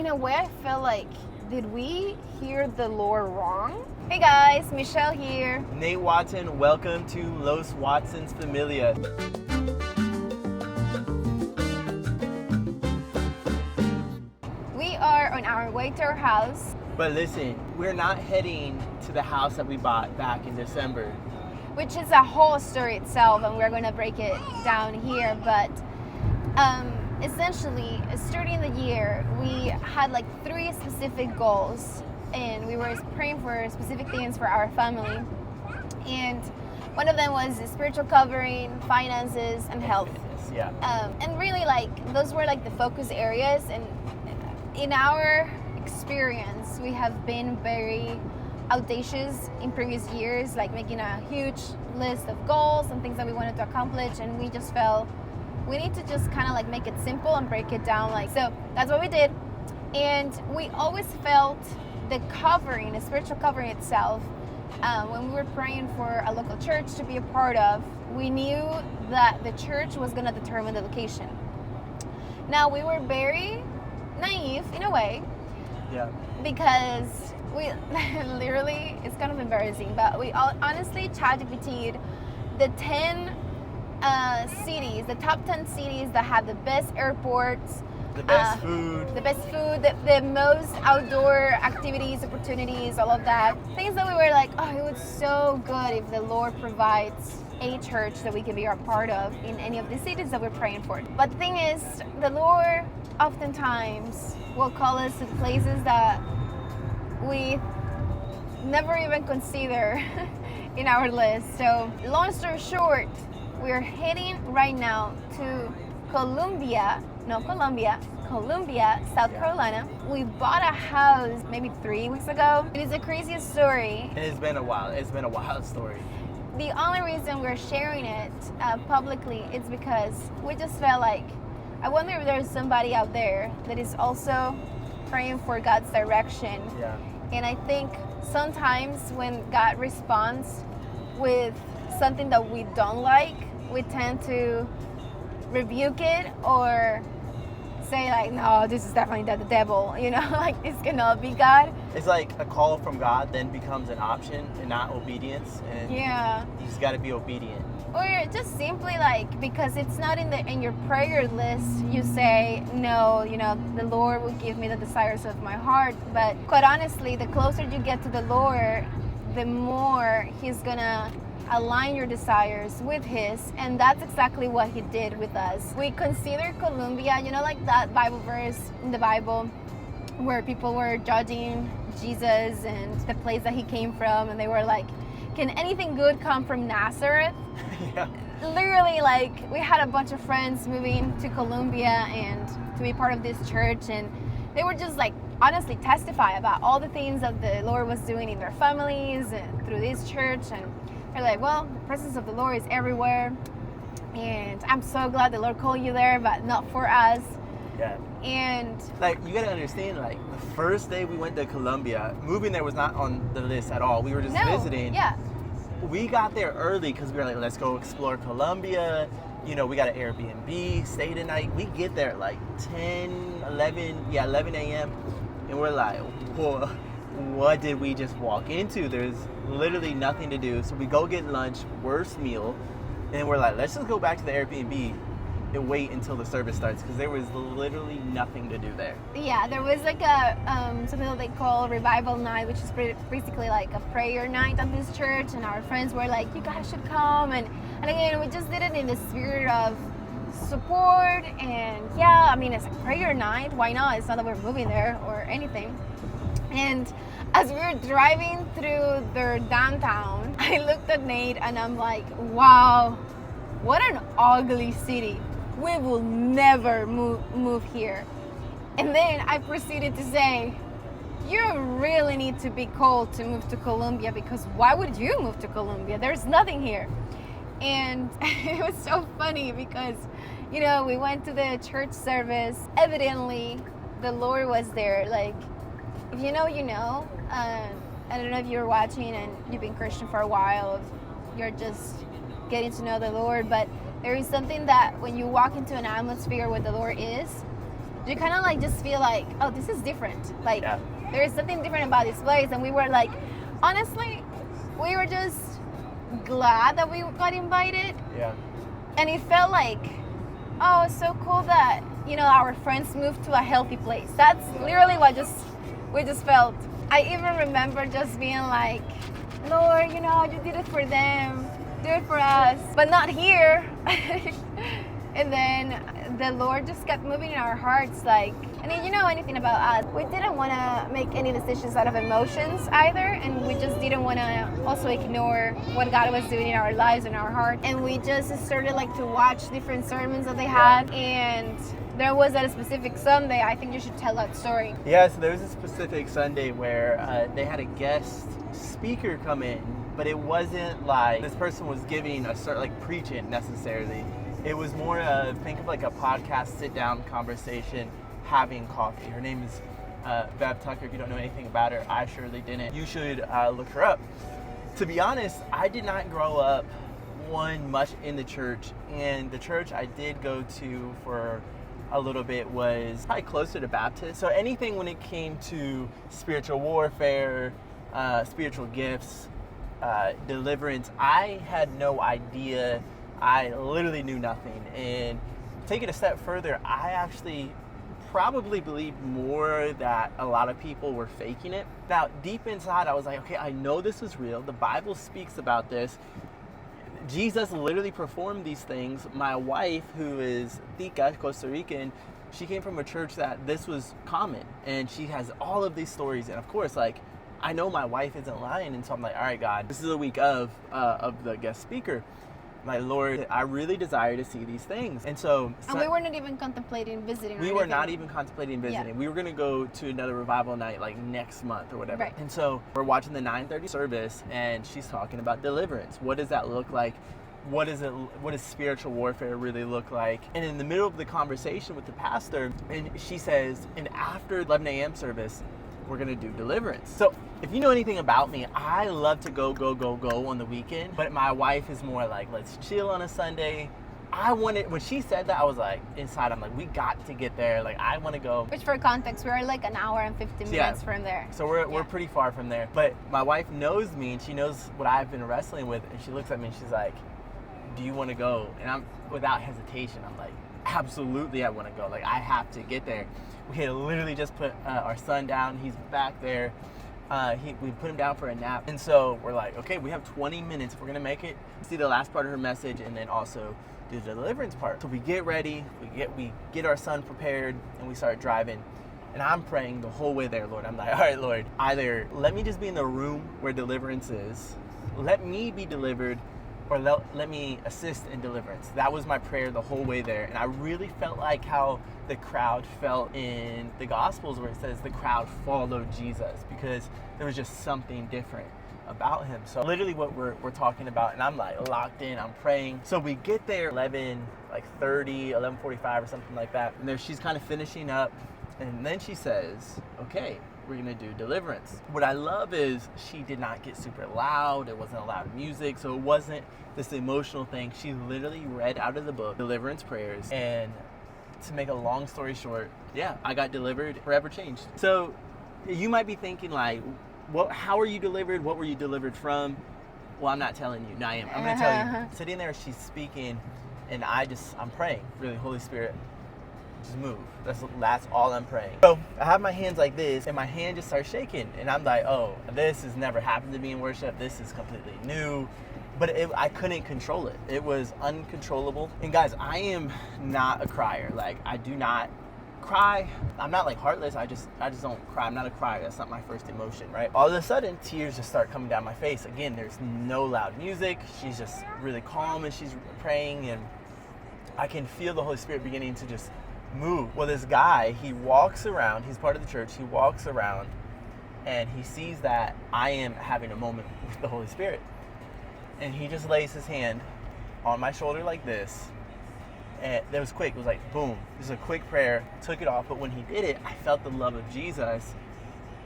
In a way, I feel like, did we hear the Lord wrong? Hey guys, Michelle here. Nate Watson, welcome to LosWatson's Familia. We are on our way to our house, But listen, we're not heading to the house that we bought back in December. which is a whole story itself, and we're going to break it down here. But essentially, starting the year, we had like 3 specific goals, and we were praying for specific things for our family. And one of them was spiritual covering, finances, and health. Yeah. And really, like, those were like the focus areas. And in our experience, we have been very audacious in previous years, like making a huge list of goals and things that we wanted to accomplish, and we just felt we need to just kind of like make it simple and break it down. Like, so that's what we did. And we always felt the covering, the spiritual covering itself, when we were praying for a local church to be a part of, we knew that the church was going to determine the location. Now, we were very naive in a way, Yeah. because we literally, it's kind of embarrassing, but we honestly ChatGPT'd the 10 cities, the top 10 cities that have the best airports, The best food. the most outdoor activities, opportunities, all of that. Things that we were like, oh, it was so good if the Lord provides a church that we can be a part of in any of the cities that we're praying for. But the thing is, the Lord oftentimes will call us to places that we never even consider in our list. So long story short, we're heading right now to Columbia, South Carolina. We bought a house maybe 3 weeks ago. It is the craziest story. And it's been a wild story. The only reason we're sharing it publicly is because we just felt like, I wonder if there's somebody out there that is also praying for God's direction. Yeah. And I think sometimes when God responds with something that we don't like, we tend to rebuke it or say like, no, this is definitely the devil, like this cannot be God. It's like a call from God then becomes an option and not obedience. And Yeah. you just got to be obedient. Or just simply like, because it's not in your prayer list, you say, no, the Lord will give me the desires of my heart. But quite honestly, the closer you get to the Lord, the more He's gonna align your desires with His. And that's exactly what He did with us. We consider Columbia, like that Bible verse in the Bible where people were judging Jesus and the place that He came from, and they were like, can anything good come from Nazareth? Yeah. Literally, like, we had a bunch of friends moving to Columbia and to be part of this church, and they were just like honestly testify about all the things that the Lord was doing in their families and through this church. And they're like, well, the presence of the Lord is everywhere, and I'm so glad the Lord called you there, but not for us. Yeah. And Like, you gotta understand, like, the first day we went to Columbia, moving there was not on the list at all. We were just visiting. Yeah. We got there early because we were like, let's go explore Columbia. We got an Airbnb, stay the night. We get there at like 11 a.m. And we're like, whoa, what did we just walk into? There's literally nothing to do. So we go get lunch, worst meal. And we're like, let's just go back to the Airbnb and wait until the service starts, because there was literally nothing to do there. Yeah, there was like a something that they call revival night, which is basically like a prayer night at this church, and our friends were like, you guys should come, and again, we just did it in the spirit of support. And yeah, I mean, it's a prayer night, why not? It's not that we're moving there or anything. And as we were driving through their downtown, I looked at Nate and I'm like, wow, what an ugly city. We will never move here. And then I proceeded to say, you really need to be called to move to Columbia, because why would you move to Columbia? There's nothing here. And it was so funny because, we went to the church service. Evidently, the Lord was there. Like, if you know, I don't know if you're watching and you've been Christian for a while, you're just getting to know the Lord, but there is something that when you walk into an atmosphere where the Lord is, you kind of like just feel like, oh, this is different. Like Yeah. there is something different about this place. And we were like, honestly, we were just glad that we got invited. Yeah. And it felt like, oh, it's so cool that, you know, our friends moved to a healthy place. That's literally what we just felt. I even remember just being like, Lord, you know, you did it for them, do it for us, but not here. And then the Lord just kept moving in our hearts. Like, I mean, you know anything about us, we didn't want to make any decisions out of emotions either, and we just didn't want to also ignore what God was doing in our lives and our heart. And we just started like to watch different sermons that they had, and there was a specific Sunday. I think you should tell that story. Yeah, so there was a specific Sunday where they had a guest speaker come in, but it wasn't like this person was giving a certain, like, preaching necessarily. It was more of, think of like a podcast sit-down conversation, having coffee. Her name is Bev Tucker. If you don't know anything about her, I surely didn't. You should look her up. To be honest, I did not grow up much in the church, and the church I did go to for a little bit was probably closer to Baptist. So anything when it came to spiritual warfare, spiritual gifts, deliverance, I had no idea. I literally knew nothing. And take it a step further, I actually probably believed more that a lot of people were faking it. Now, deep inside, I was like, okay, I know this is real. The Bible speaks about this. Jesus literally performed these things. My wife, who is Tica, Costa Rican, she came from a church that this was common, and she has all of these stories. And of course, like, I know my wife isn't lying, and so I'm like, all right, God, this is the week of the guest speaker. My Lord, I really desire to see these things. And so... And we were not even contemplating visiting. We were not even contemplating visiting. Yeah. We were going to go to another revival night like next month or whatever. Right. And so we're watching the 9:30 service, and she's talking about deliverance. What does that look like? What does spiritual warfare really look like? And in the middle of the conversation with the pastor, and she says, and after 11 a.m. service, we're going to do deliverance. So if you know anything about me, I love to go on the weekend, but my wife is more like, let's chill on a Sunday. When she said that, I was like, inside, I'm like, we got to get there. Like, I want to go. Which, for context, we're like an hour and 15 minutes from there. So we're pretty far from there. But my wife knows me, and she knows what I've been wrestling with, and she looks at me and she's like, do you want to go? And I'm, without hesitation, I'm like, absolutely I want to go. Like, I have to get there. We had literally just put our son down. He's back there. We put him down for a nap. And so we're like, okay, we have 20 minutes. We're going to make it. See the last part of her message, and then also do the deliverance part. So we get ready. We get our son prepared, and we start driving. And I'm praying the whole way there, Lord. I'm like, all right, Lord, either let me just be in the room where deliverance is, let me be delivered, or let me assist in deliverance. That was my prayer the whole way there. And I really felt like how the crowd felt in the Gospels, where it says the crowd followed Jesus, because there was just something different about him. So literally what we're talking about, and I'm like locked in, I'm praying. So we get there 11:45 or something like that. And there she's kind of finishing up. And then she says, okay, we're gonna do deliverance. What I love is she did not get super loud. It wasn't loud music, so it wasn't this emotional thing. She literally read out of the book deliverance prayers, and to make a long story short, yeah, I got delivered, forever changed. So you might be thinking like, how are you delivered? What were you delivered from? Well, I'm not telling you. No, I am. I'm gonna tell you. Sitting there, she's speaking, and I'm praying, really, Holy Spirit, just move. That's all I'm praying. So I have my hands like this, and my hand just starts shaking, and I'm like, oh, this has never happened to me in worship. This is completely new. But I couldn't control it. It was uncontrollable. And guys, I am not a crier. Like, I do not cry. I'm not like heartless. I just don't cry. I'm not a crier. That's not my first emotion, right? All of a sudden, tears just start coming down my face. Again, there's no loud music. She's just really calm and she's praying, and I can feel the Holy Spirit beginning to just move. Well, this guy, he walks around. He's part of the church. He walks around, and he sees that I am having a moment with the Holy Spirit. And he just lays his hand on my shoulder like this. And it was quick. It was like, boom. It was a quick prayer. Took it off. But when he did it, I felt the love of Jesus.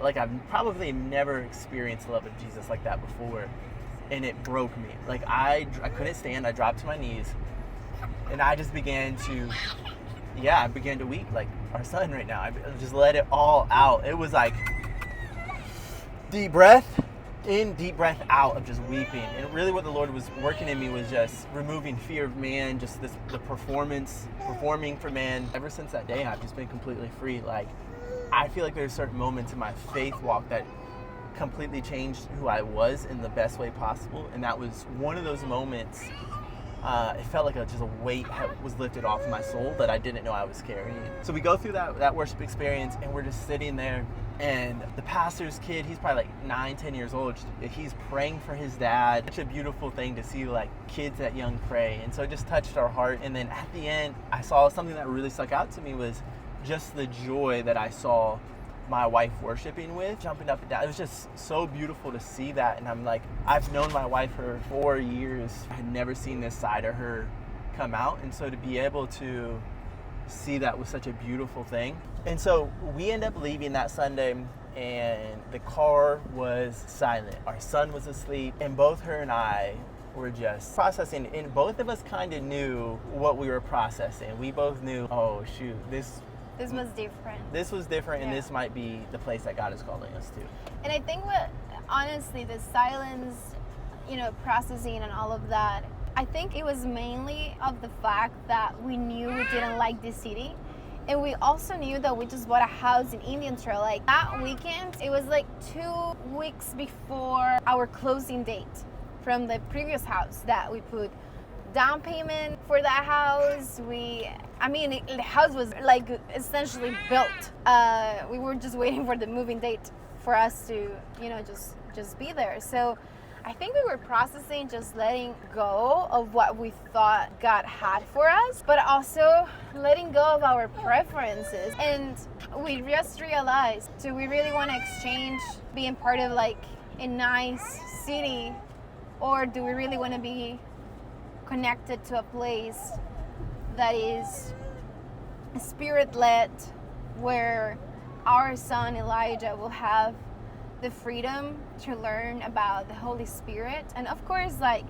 Like, I've probably never experienced the love of Jesus like that before. And it broke me. Like, I couldn't stand. I dropped to my knees. And I just began to, I began to weep. Like, our son right now. I just let it all out. It was like deep breath in, deep breath out of just weeping. And really what the Lord was working in me was just removing fear of man, just the performing for man. Ever since that day, I've just been completely free. Like, I feel like there's certain moments in my faith walk that completely changed who I was in the best way possible. And that was one of those moments. It felt like just a weight was lifted off my soul that I didn't know I was carrying. So we go through that worship experience, and we're just sitting there, and the pastor's kid, he's probably like 9-10 years old, he's praying for his dad. Such a beautiful thing to see, like, kids that young pray. And so it just touched our heart. And then at the end, I saw something that really stuck out to me was just the joy that I saw my wife worshiping with, jumping up and down. It was just so beautiful to see that. And I'm like, I've known my wife for 4 years. I had never seen this side of her come out. And so to be able to see that was such a beautiful thing. And so we end up leaving that Sunday, and the car was silent. Our son was asleep, and both her and I were just processing. And both of us kind of knew what we were processing. We both knew, oh shoot, this was different. This was different, and this might be the place that God is calling us to. And I think honestly, the silence, processing and all of that, I think it was mainly of the fact that we knew we didn't like the city. And we also knew that we just bought a house in Indian Trail. Like, that weekend, it was like 2 weeks before our closing date from the previous house that we put down payment for that house. The house was like essentially built. We were just waiting for the moving date for us to, just be there. So I think we were processing just letting go of what we thought God had for us, but also letting go of our preferences. And we just realized, do we really want to exchange being part of like a nice city, or do we really want to be connected to a place that is Spirit-led, where our son Elijah will have the freedom to learn about the Holy Spirit. And of course, like,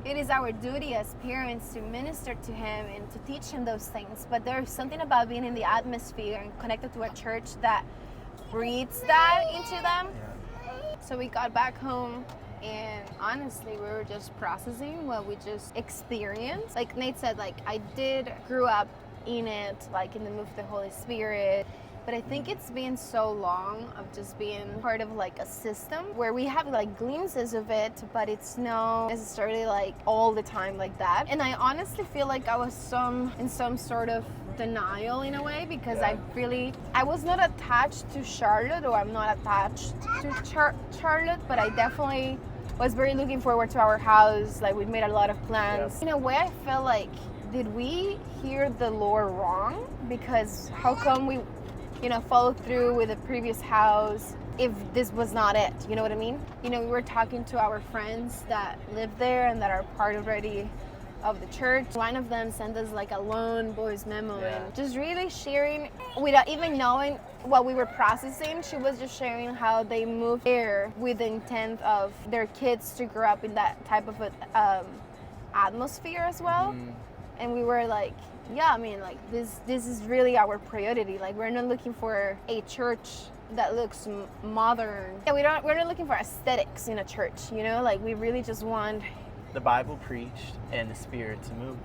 it is our duty as parents to minister to him and to teach him those things. But there's something about being in the atmosphere and connected to a church that breathes that into them. Yeah. So we got back home, and honestly, we were just processing what we just experienced. Like Nate said, like, I did grew up in it, like in the move of the Holy Spirit. But I think it's been so long of just being part of like a system where we have like glimpses of it, but it's not necessarily like all the time like that. And I honestly feel like I was in some sort of denial in a way, because I was not attached to Charlotte, or I'm not attached to Charlotte, but I definitely was very looking forward to our house. Like, we made a lot of plans. In a way, I felt like, did we hear the Lord wrong? Because how come we follow through with the previous house if this was not it? You know what I mean? We were talking to our friends that live there and that are part already of the church. One of them sent us like a lone voice memo, and just really sharing without even knowing what we were processing. She was just sharing how they moved there with the intent of their kids to grow up in that type of atmosphere as well. Mm-hmm. And we were like, this is really our priority. Like, we're not looking for a church that looks modern. Yeah, we're not looking for aesthetics in a church, like, we really just want the Bible preached and the Spirit to move.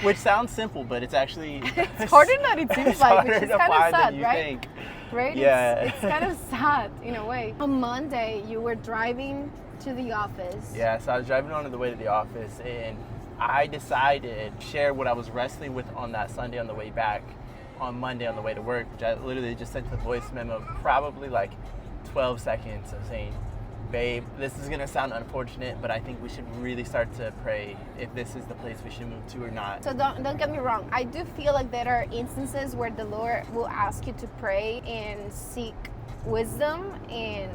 Which sounds simple, but it's actually it's harder than it seems like, which is kind of sad, right? Think. Right? Yeah. It's kind of sad in a way. On Monday, you were driving to the office. Yeah, so I was driving on the way to the office, and I decided to share what I was wrestling with on that Sunday on the way back, on Monday on the way to work, which I literally just sent a voice memo, probably like 12 seconds, of saying, babe, this is going to sound unfortunate, but I think we should really start to pray if this is the place we should move to or not. So don't get me wrong. I do feel like there are instances where the Lord will ask you to pray and seek wisdom, and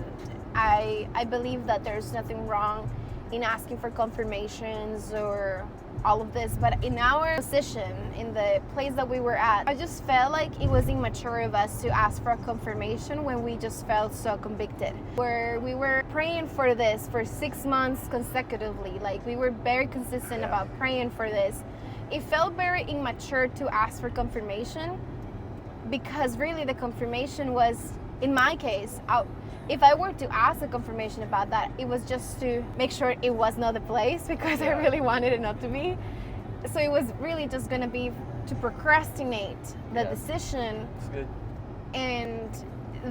I believe that there's nothing wrong in asking for confirmations or all of this, but in our position, in the place that we were at, I just felt like it was immature of us to ask for a confirmation when we just felt so convicted. Where we were praying for this for 6 months consecutively, like, we were very consistent about praying for this. It felt very immature to ask for confirmation because really the confirmation was, in my case, if I were to ask a confirmation about that, it was just to make sure it was not the place, because I really wanted it not to be. So it was really just going to be to procrastinate the decision. That's good. And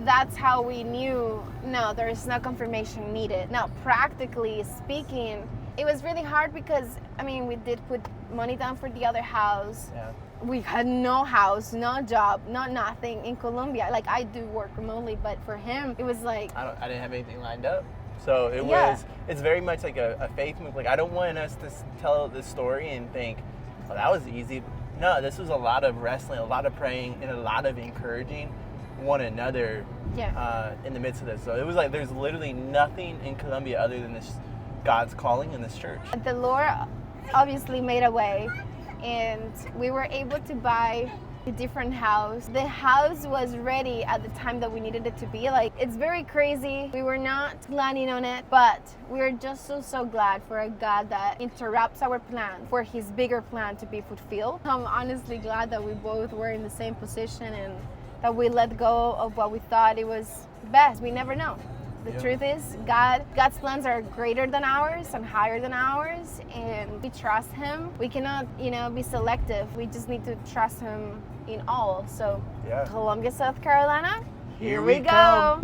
that's how we knew, no, there is no confirmation needed. Now, practically speaking, it was really hard because, I mean, we did put money down for the other house. Yeah. We had no house, no job, not nothing in Colombia. Like, I do work remotely, but for him, it was like... I didn't have anything lined up. So it it's very much like a faith move. Like, I don't want us to tell this story and think, oh, that was easy. No, this was a lot of wrestling, a lot of praying, and a lot of encouraging one another in the midst of this. So it was like there's literally nothing in Colombia other than this God's calling in this church. The Lord obviously made a way, and we were able to buy a different house. The house was ready at the time that we needed it to be. Like, it's very crazy. We were not planning on it, but we are just so glad for a God that interrupts our plan for his bigger plan to be fulfilled. I'm honestly glad that we both were in the same position and that we let go of what we thought it was best. We never know. The truth is, God's plans are greater than ours and higher than ours, and we trust him. We cannot, be selective. We just need to trust him in all. So, Columbia, South Carolina, here we go.